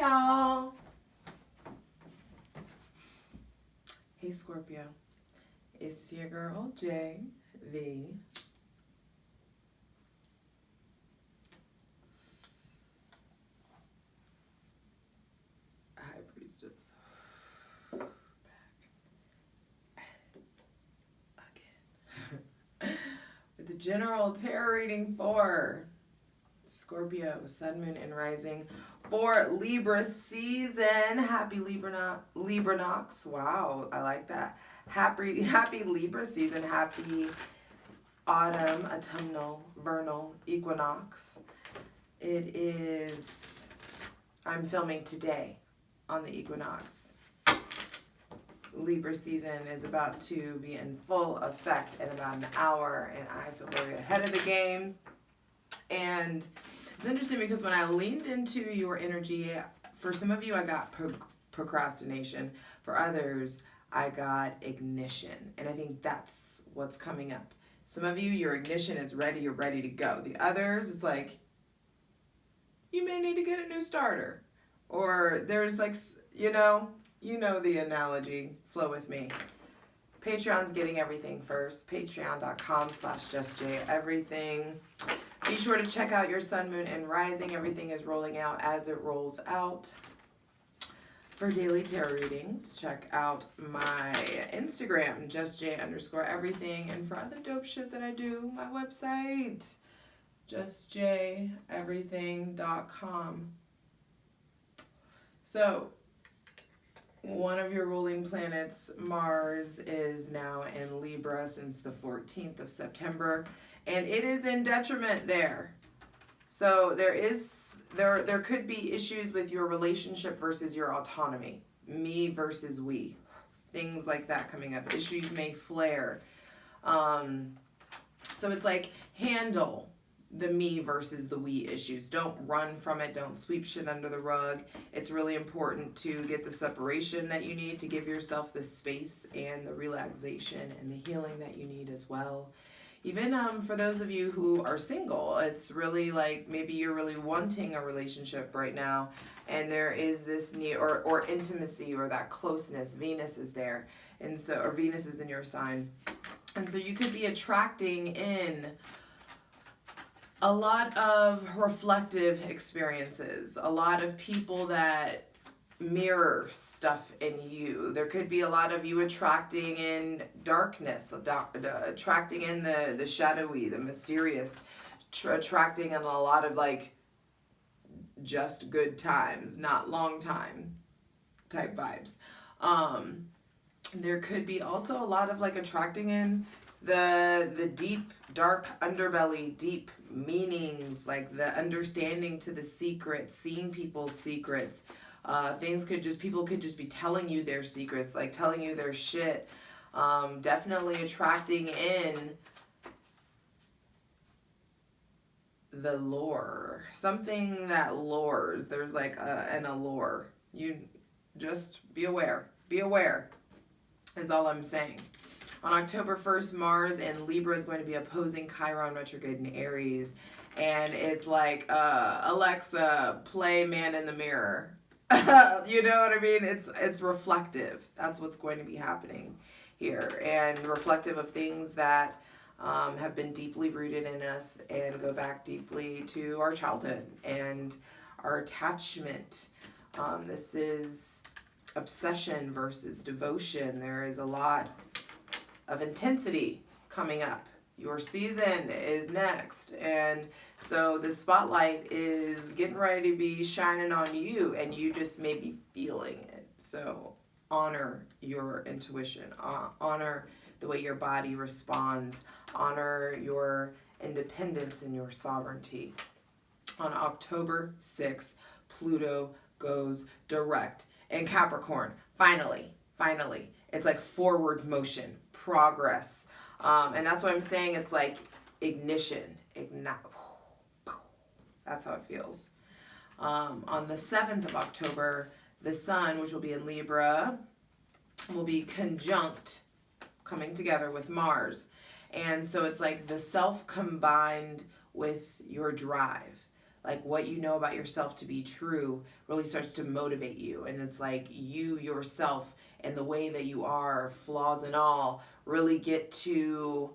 y'all. Hey Scorpio, it's your girl J, the High Priestess. Back again with the general tarot reading for Scorpio, Sun, Moon, and Rising for Libra season. Happy Libra Nox. Wow, I like that. Happy Libra season. Happy autumn, autumnal, vernal equinox. It is, I'm filming today on the equinox. Libra season is about to be in full effect in about an hour, and I feel very ahead of the game. And it's interesting because when I leaned into your energy, for some of you I got procrastination, for others I got ignition, and I think that's what's coming up. Some of you, your ignition is ready, you're ready to go. The others, it's like you may need to get a new starter, or there's like, you know the analogy. Flow with me. Patreon's getting everything first. Patreon.com/justjeverything. Be sure to check out your Sun, Moon, and Rising. Everything is rolling out as it rolls out. For daily tarot readings, check out my Instagram, justj_everything. And for other dope shit that I do, my website, justjeverything.com. So, one of your ruling planets, Mars, is now in Libra since the 14th of September, and it is in detriment there. So there could be issues with your relationship versus your autonomy, me versus we, things like that coming up. Issues may flare. So it's like, handle the me versus the we issues. Don't run from it. Don't sweep shit under the rug. It's really important to get the separation that you need to give yourself the space and the relaxation and the healing that you need as well. Even for those of you who are single, it's really like maybe you're really wanting a relationship right now, and there is this need or intimacy or that closeness. Venus is there, and so, or Venus is in your sign, and so you could be attracting in a lot of reflective experiences, a lot of people that mirror stuff in you. There could be a lot of you attracting in darkness, attracting in the shadowy, the mysterious, attracting in a lot of like just good times, not long time type vibes. There could be also a lot of like attracting in the deep, dark underbelly, deep meanings, like the understanding to the secrets, seeing people's secrets. People could just be telling you their secrets, like telling you their shit. Definitely attracting in the lore, something that lures. There's like an allure. You just be aware. Be aware is all I'm saying. On October 1st, Mars and Libra is going to be opposing Chiron retrograde in Aries. And it's like, Alexa, play Man in the Mirror. You know what I mean? It's reflective. That's what's going to be happening here. And reflective of things that have been deeply rooted in us and go back deeply to our childhood and our attachment. This is obsession versus devotion. There is a lot of intensity coming up. Your season is next, and so the spotlight is getting ready to be shining on you, and you just may be feeling it. So honor your intuition, honor the way your body responds, honor your independence and your sovereignty. On October 6th, Pluto goes direct in Capricorn. Finally, it's like forward motion, progress. And that's what I'm saying. It's like ignition, ignite. That's how it feels. On the 7th of October, the Sun, which will be in Libra, will be conjunct, coming together with Mars. And so it's like the self combined with your drive. like what you know about yourself to be true really starts to motivate you. And it's like you yourself and the way that you are, flaws and all, really get to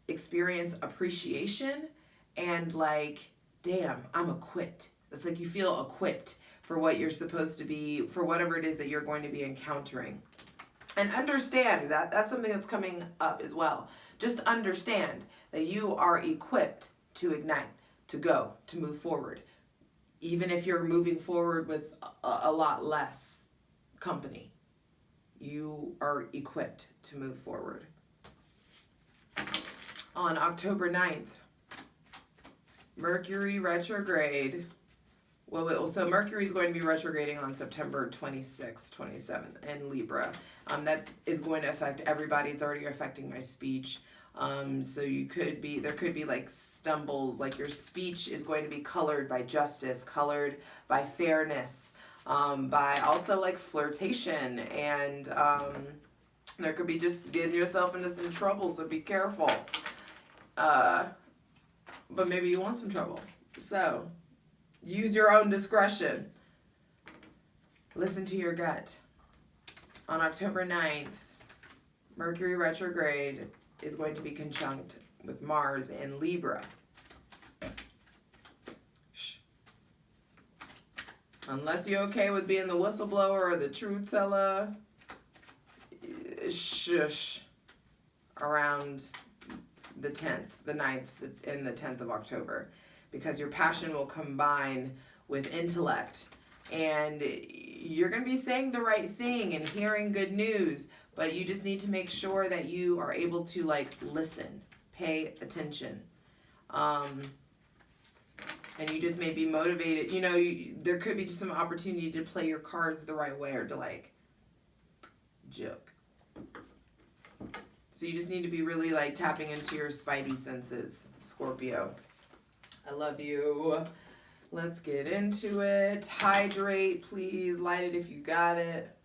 experience appreciation and like, damn, I'm equipped. It's like you feel equipped for what you're supposed to be, for whatever it is that you're going to be encountering. And understand that that's something that's coming up as well. Just understand that you are equipped to ignite, to go, to move forward. Even if you're moving forward with a lot less company, you are equipped to move forward. On October 9th, Mercury retrograde. So Mercury is going to be retrograding on September 26th, 27th in Libra. That is going to affect everybody. It's already affecting my speech. So there could be like stumbles, like your speech is going to be colored by justice, colored by fairness, by also like flirtation, and there could be just getting yourself into some trouble, so be careful. But maybe you want some trouble. So use your own discretion. Listen to your gut. On October 9th, Mercury retrograde is going to be conjunct with Mars in Libra. Shh. Unless you're okay with being the whistleblower or the truth teller, shush. Around the 10th, the 9th, and the 10th of October. Because your passion will combine with intellect. And you're going to be saying the right thing and hearing good news, but you just need to make sure that you are able to like listen, pay attention. And you just may be motivated. You know, there could be just some opportunity to play your cards the right way or to like joke. So you just need to be really like tapping into your spidey senses, Scorpio. I love you. Let's get into it. Hydrate, please. Light it if you got it.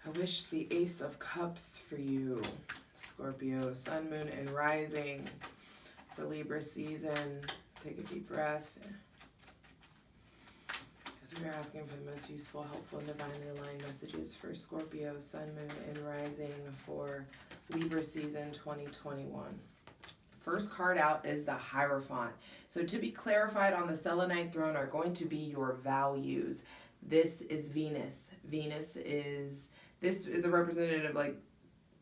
I wish the Ace of Cups for you, Scorpio. Sun, Moon, and Rising for Libra season. Take a deep breath. Because we're asking for the most useful, helpful, and divinely aligned messages for Scorpio, Sun, Moon, and Rising for Libra season 2021. First card out is the Hierophant. So to be clarified on the Selenite throne are going to be your values. This is Venus. This is a representative like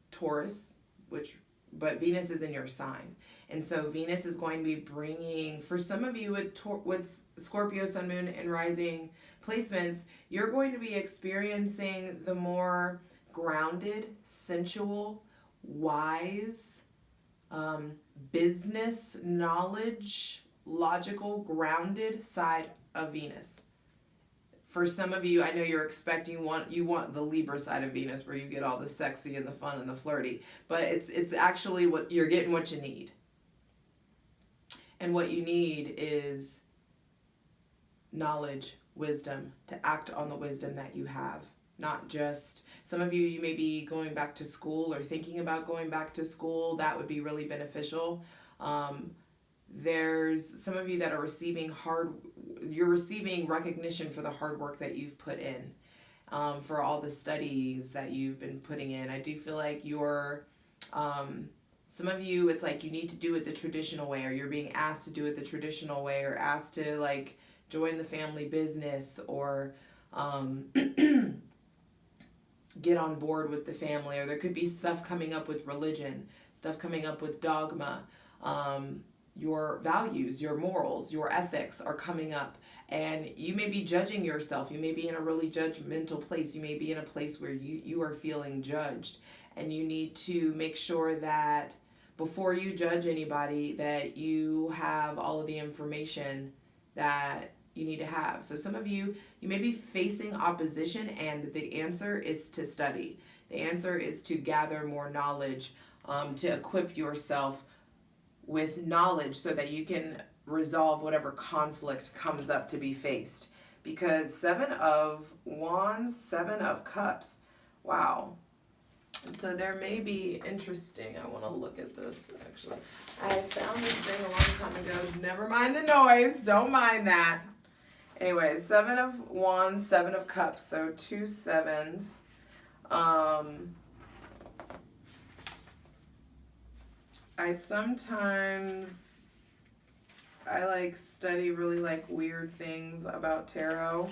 Taurus, but Venus is in your sign. And so Venus is going to be bringing, for some of you with Scorpio, Sun, Moon, and Rising placements, you're going to be experiencing the more grounded, sensual, wise, business, knowledge, logical, grounded side of Venus. For some of you, I know you're expecting you want the Libra side of Venus where you get all the sexy and the fun and the flirty, but it's actually what you're getting what you need. And what you need is knowledge, wisdom, to act on the wisdom that you have. Not just, some of you may be going back to school or thinking about going back to school. That would be really beneficial. There's some of you that are you're receiving recognition for the hard work that you've put in, for all the studies that you've been putting in. I do feel like some of you, it's like you need to do it the traditional way, or you're being asked to do it the traditional way, or asked to like join the family business, or get on board with the family, or there could be stuff coming up with religion, stuff coming up with dogma. Your values, your morals, your ethics are coming up, and you may be judging yourself. You may be in a really judgmental place. You may be in a place where you are feeling judged, and you need to make sure that before you judge anybody that you have all of the information that you need to have. So some of you may be facing opposition, and the answer is to study. The answer is to gather more knowledge, to equip yourself with knowledge so that you can resolve whatever conflict comes up to be faced. Because 7 of Wands, 7 of Cups, wow. So there may be interesting. I want to look at this actually. I found this thing a long time ago. Never mind the noise. Don't mind that. Anyway, 7 of Wands, 7 of Cups. So 2 sevens. I like study really like weird things about tarot.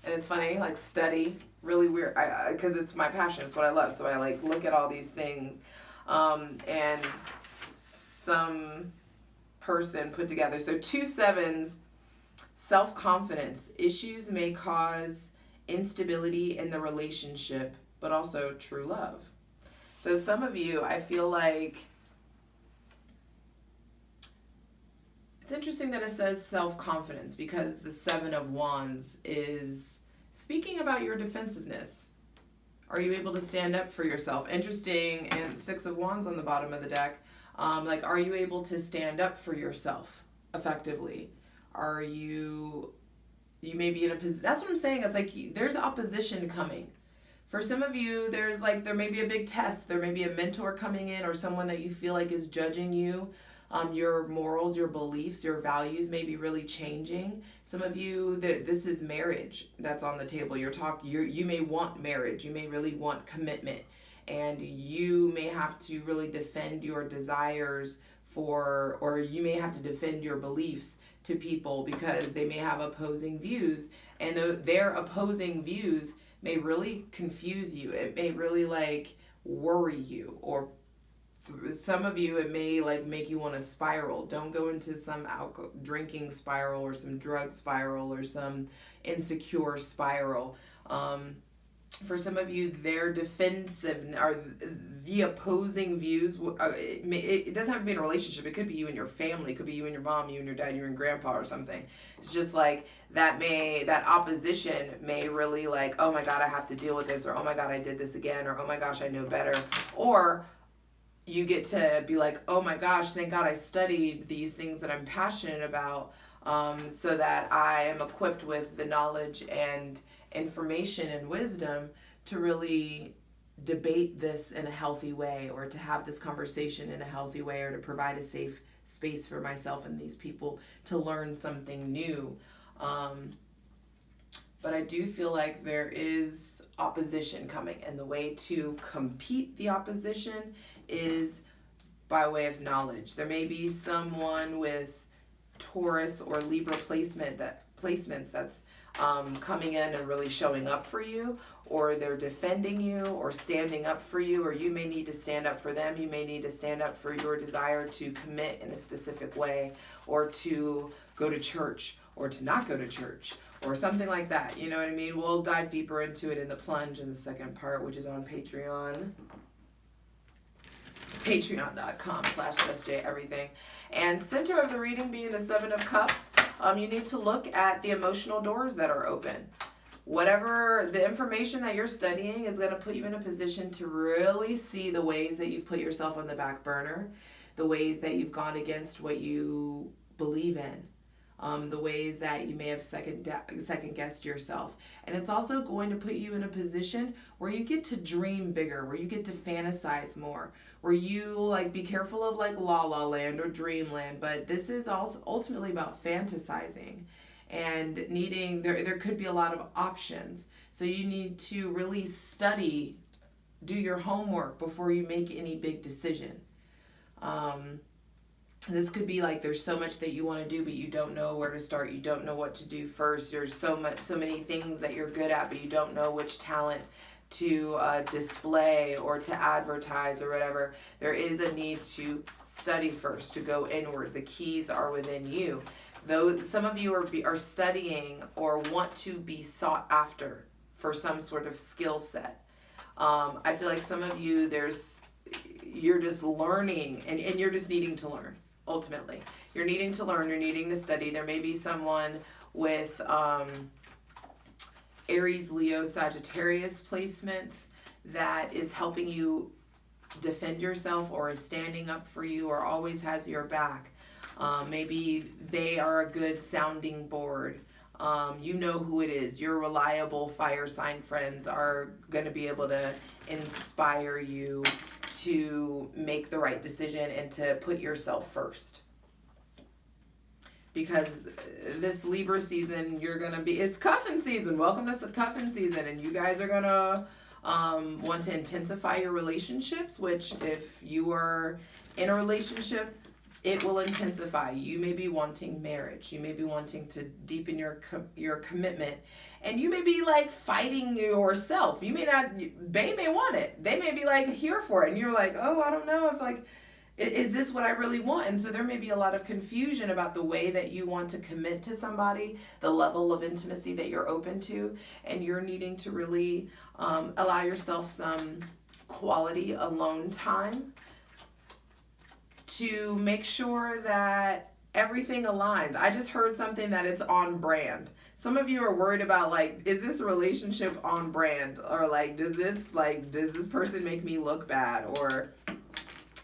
And it's funny, like study really weird, because it's my passion, it's what I love. So I like look at all these things, and some person put together. So 2 sevens, self-confidence. Issues may cause instability in the relationship, but also true love. So some of you, I feel like, it's interesting that it says self-confidence, because the 7 of Wands is speaking about your defensiveness. Are you able to stand up for yourself? Interesting, and 6 of Wands on the bottom of the deck. Like, are you able to stand up for yourself effectively? Are you may be in a position, that's what I'm saying, it's like there's opposition coming. For some of you, there may be a big test, there may be a mentor coming in, or someone that you feel like is judging you. Your morals, your beliefs, your values may be really changing. Some of you, this is marriage that's on the table. You may want marriage. You may really want commitment. And you may have to really defend your desires or you may have to defend your beliefs to people, because they may have opposing views. And their opposing views may really confuse you. It may really worry you, or some of you, it may make you want to spiral. Don't go into some drinking spiral, or some drug spiral, or some insecure spiral. For some of you, their defensive, or the opposing views, it doesn't have to be in a relationship. It could be you and your family. It could be you and your mom, you and your dad, you and grandpa, or something. It's just that opposition may really oh my God, I have to deal with this, or oh my God, I did this again, or oh my gosh, I know better. Or you get to be like, oh my gosh, thank God I studied these things that I'm passionate about, so that I am equipped with the knowledge and information and wisdom to really debate this in a healthy way, or to have this conversation in a healthy way, or to provide a safe space for myself and these people to learn something new. But I do feel like there is opposition coming, and the way to compete the opposition is by way of knowledge. There may be someone with Taurus or Libra placements that's coming in and really showing up for you, or they're defending you or standing up for you, or you may need to stand up for them. You may need to stand up for your desire to commit in a specific way, or to go to church, or to not go to church, or something like that. You know what I mean? We'll dive deeper into it in the plunge in the second part, which is on Patreon. Patreon.com/justjeverything. And center of the reading being the 7 of Cups, you need to look at the emotional doors that are open. Whatever the information that you're studying is going to put you in a position to really see the ways that you've put yourself on the back burner, the ways that you've gone against what you believe in. The ways that you may have second guessed yourself. And it's also going to put you in a position where you get to dream bigger, where you get to fantasize more, where you be careful of La La Land or Dreamland, but this is also ultimately about fantasizing and needing, there could be a lot of options. So you need to really study, do your homework before you make any big decision. This could be there's so much that you want to do, but you don't know where to start. You don't know what to do first. There's so many things that you're good at, but you don't know which talent to display or to advertise or whatever. There is a need to study first, to go inward. The keys are within you. Though some of you are studying or want to be sought after for some sort of skill set. I feel like some of you, you're just learning and you're just needing to learn. Ultimately, you're needing to learn, you're needing to study. There may be someone with Aries, Leo, Sagittarius placements that is helping you defend yourself, or is standing up for you, or always has your back. Maybe they are a good sounding board. You know who it is. Your reliable fire sign friends are going to be able to inspire you to make the right decision and to put yourself first. Because this Libra season, you're going to be, it's cuffing season. Welcome to cuffing season. And you guys are going to want to intensify your relationships, which if you are in a relationship, it will intensify. You may be wanting marriage. You may be wanting to deepen your commitment. And you may be like fighting yourself. You may not, they may want it. They may be like here for it. And you're like, oh, I don't know if like, is this what I really want? And so there may be a lot of confusion about the way that you want to commit to somebody, the level of intimacy that you're open to, and you're needing to really allow yourself some quality alone time to make sure that everything aligns. I just heard something that it's on brand. Some of you are worried about like, is this relationship on brand? Or like, does this person make me look bad? Or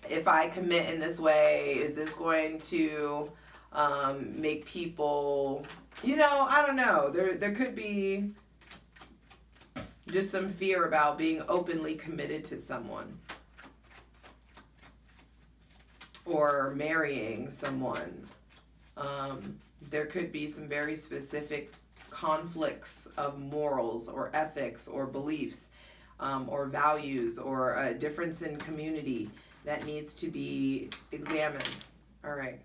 if I commit in this way, is this going to make people, I don't know. There could be just some fear about being openly committed to someone or marrying someone. There could be some very specific conflicts of morals or ethics or beliefs or values or a difference in community that needs to be examined. All right.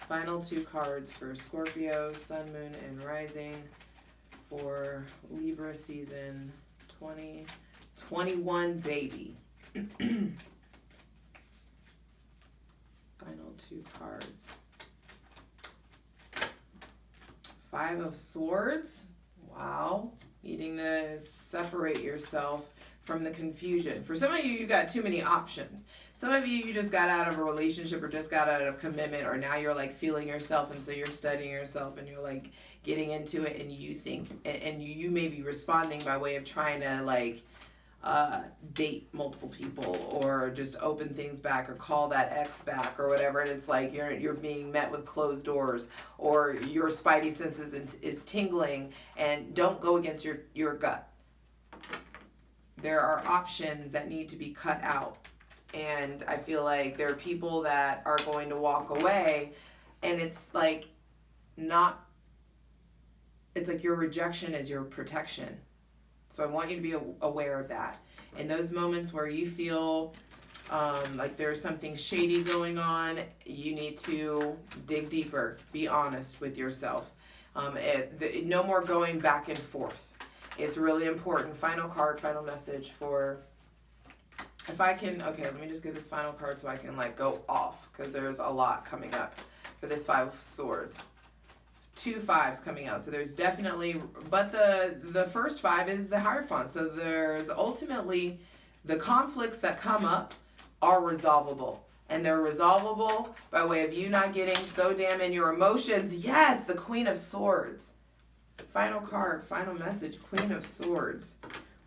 Final 2 cards for Scorpio, Sun, Moon, and Rising for Libra season 2021, baby. Final 2 cards. 5 of Swords. Wow. Needing to separate yourself from the confusion. For some of you, you got too many options. Some of you just got out of a relationship or just got out of commitment, or now you're like feeling yourself, and so you're studying yourself and you're like getting into it, and you think, and you may be responding by way of trying to like date multiple people or just open things back or call that ex back or whatever, and it's like you're being met with closed doors, or your spidey senses is tingling, and don't go against your gut. There are options that need to be cut out. And I feel like there are people that are going to walk away, and it's like it's like your rejection is your protection. So I want you to be aware of that. In those moments where you feel like there's something shady going on, you need to dig deeper. Be honest with yourself. No more going back and forth. It's really important. Final card, final message for, if I can, okay, let me just get this final card so I can like go off, because there's a lot coming up for this 5 of Swords. 2 5s coming out. So there's definitely, but the first 5 is the Hierophant. So there's ultimately the conflicts that come up are resolvable. And they're resolvable by way of you not getting so damn in your emotions. Yes, the Queen of Swords. Final card, final message, Queen of Swords.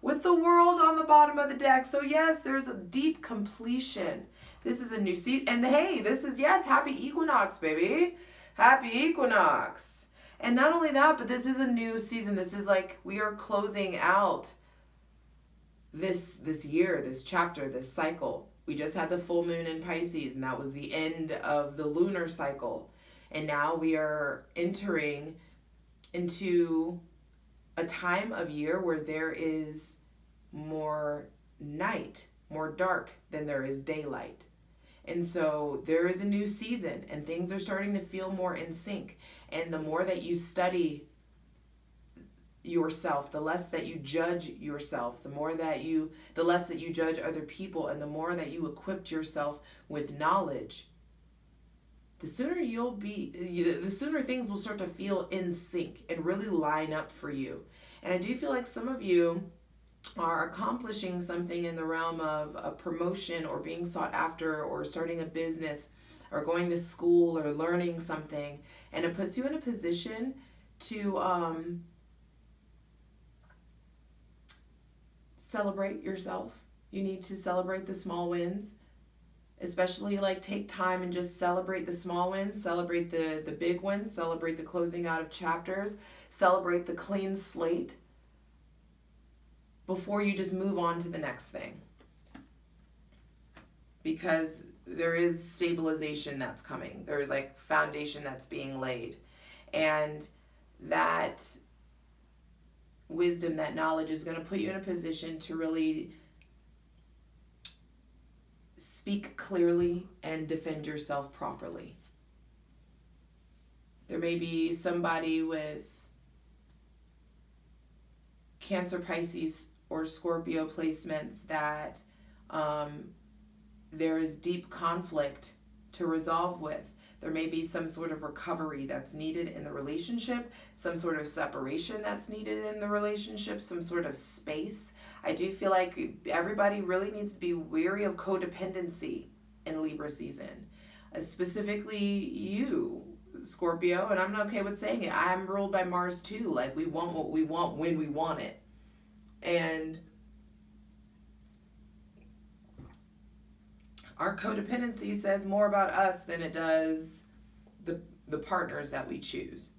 With the World on the bottom of the deck. So yes, there's a deep completion. This is a new season. And hey, this is, yes, happy equinox, baby. Happy equinox. And not only that, but this is a new season. This is like we are closing out this year, this chapter, this cycle. We just had the full moon in Pisces, and that was the end of the lunar cycle. And now we are entering into a time of year where there is more night, more dark than there is daylight. And so there is a new season, and things are starting to feel more in sync. And the more that you study yourself, the less that you judge yourself, the less that you judge other people, and the more that you equip yourself with knowledge, the sooner things will start to feel in sync and really line up for you. And I do feel like some of you are accomplishing something in the realm of a promotion or being sought after or starting a business or going to school or learning something, and it puts you in a position to celebrate yourself. You need to celebrate the small wins. especially like take time and just celebrate the small wins, celebrate the big wins, celebrate the closing out of chapters, celebrate the clean slate before you just move on to the next thing. Because there is stabilization that's coming. There's like foundation that's being laid. And that wisdom, that knowledge is going to put you in a position to really speak clearly and defend yourself properly. There may be somebody with Cancer, Pisces, or Scorpio placements that there is deep conflict to resolve with. There may be some sort of recovery that's needed in the relationship, some sort of separation that's needed in the relationship, some sort of space. I do feel like everybody really needs to be wary of codependency in Libra season. Specifically you, Scorpio, and I'm not okay with saying it. I'm ruled by Mars too. Like, we want what we want when we want it. And our codependency says more about us than it does the partners that we choose.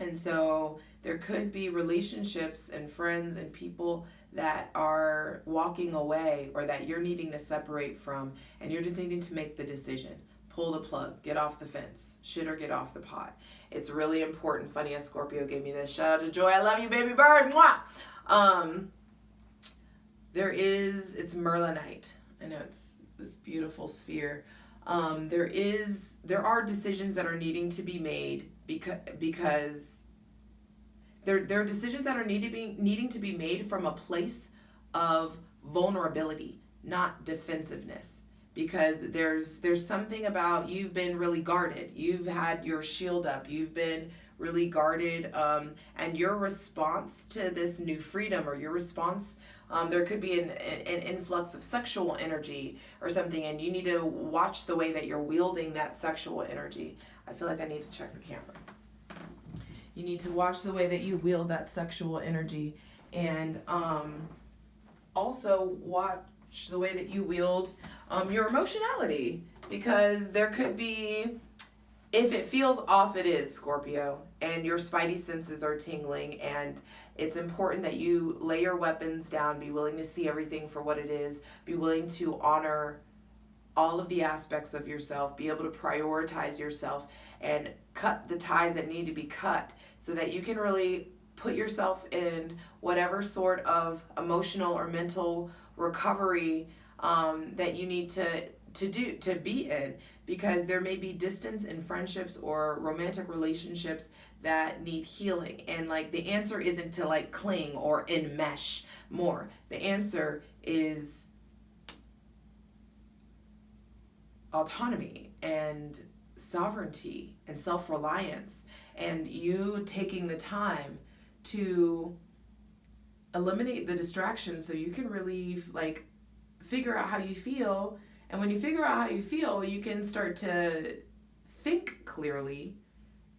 And so there could be relationships and friends and people that are walking away or that you're needing to separate from, and you're just needing to make the decision. Pull the plug, get off the fence, shit or get off the pot. It's really important. Funny as Scorpio gave me this. Shout out to Joy. I love you, baby bird. Mwah! It's Merlinite. I know it's this beautiful sphere. There are decisions that are needing to be made because there are decisions that are needing to be made from a place of vulnerability, not defensiveness. Because there's something about, you've been really guarded. You've had your shield up. You've been really guarded. And your response to this new freedom, or your response, there could be an influx of sexual energy or something, and you need to watch the way that you're wielding that sexual energy. I feel like I need to check the camera. You need to watch the way that you wield that sexual energy, and also watch the way that you wield your emotionality, because there could be, if it feels off, it is, Scorpio, and your spidey senses are tingling, and it's important that you lay your weapons down, be willing to see everything for what it is, be willing to honor all of the aspects of yourself, be able to prioritize yourself, and cut the ties that need to be cut so that you can really put yourself in whatever sort of emotional or mental recovery that you need to be in, because there may be distance in friendships or romantic relationships that need healing, and like the answer isn't to like cling or enmesh more. The answer is autonomy and sovereignty and self-reliance, and you taking the time to eliminate the distractions so you can really like figure out how you feel. And when you figure out how you feel, you can start to think clearly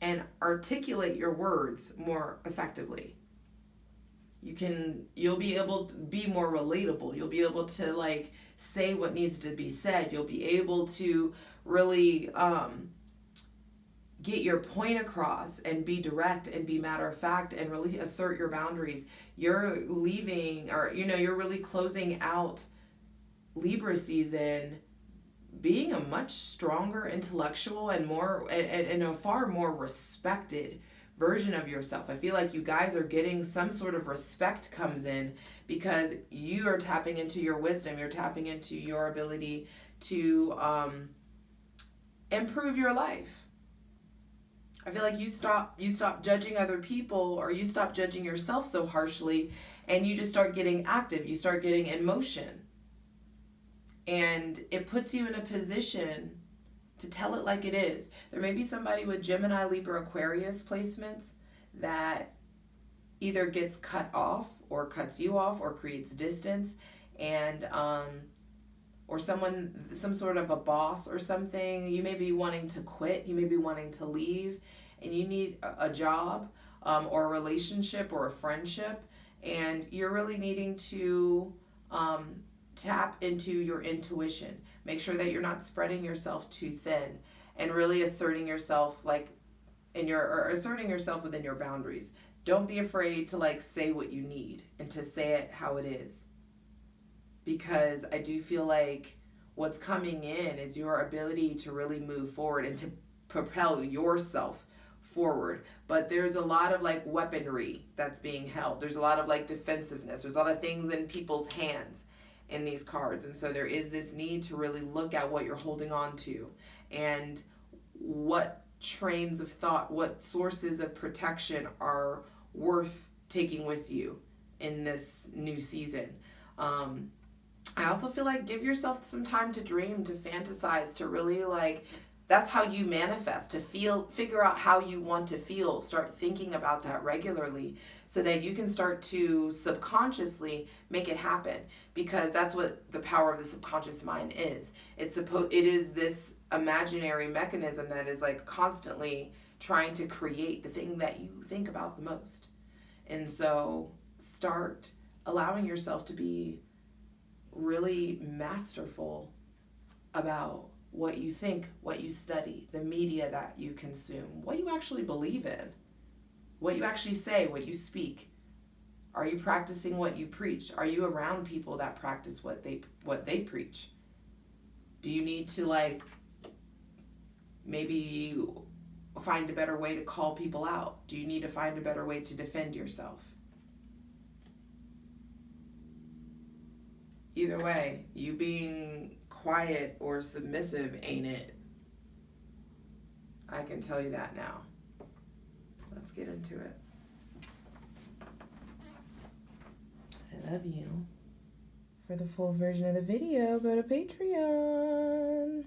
and articulate your words more effectively. You'll be able to be more relatable. You'll be able to like say what needs to be said. You'll be able to really get your point across and be direct and be matter of fact and really assert your boundaries. You're leaving, or you're really closing out Libra season being a much stronger intellectual and more and a far more respected version of yourself. I feel like you guys are getting some sort of respect comes in because you are tapping into your wisdom. You're tapping into your ability to improve your life. I feel like you stop judging other people, or you stop judging yourself so harshly, and you just start getting active. You start getting in motion. And it puts you in a position to tell it like it is. There may be somebody with Gemini, Libra, Aquarius placements that either gets cut off or cuts you off or creates distance, and or some sort of a boss or something. You may be wanting to quit, you may be wanting to leave, and you need a job or a relationship or a friendship, and you're really needing to tap into your intuition. Make sure that you're not spreading yourself too thin, and really asserting yourself like or asserting yourself within your boundaries. Don't be afraid to like say what you need and to say it how it is. Because I do feel like what's coming in is your ability to really move forward and to propel yourself forward. But there's a lot of like weaponry that's being held. There's a lot of like defensiveness. There's a lot of things in people's hands in these cards. And so there is this need to really look at what you're holding on to and what trains of thought, what sources of protection are worth taking with you in this new season. I also feel like give yourself some time to dream, to fantasize, to really like, that's how you manifest, to figure out how you want to feel. Start thinking about that regularly so that you can start to subconsciously make it happen, because that's what the power of the subconscious mind is. It is this imaginary mechanism that is like constantly trying to create the thing that you think about the most. And so start allowing yourself to be really masterful about what you think, what you study, the media that you consume, what you actually believe in, what you actually say, what you speak. Are you practicing what you preach? Are you around people that practice what they preach? Do you need to like maybe find a better way to call people out? Do you need to find a better way to defend yourself? Either way, you being quiet or submissive ain't it. I can tell you that now. Let's get into it. I love you. For the full version of the video, go to Patreon.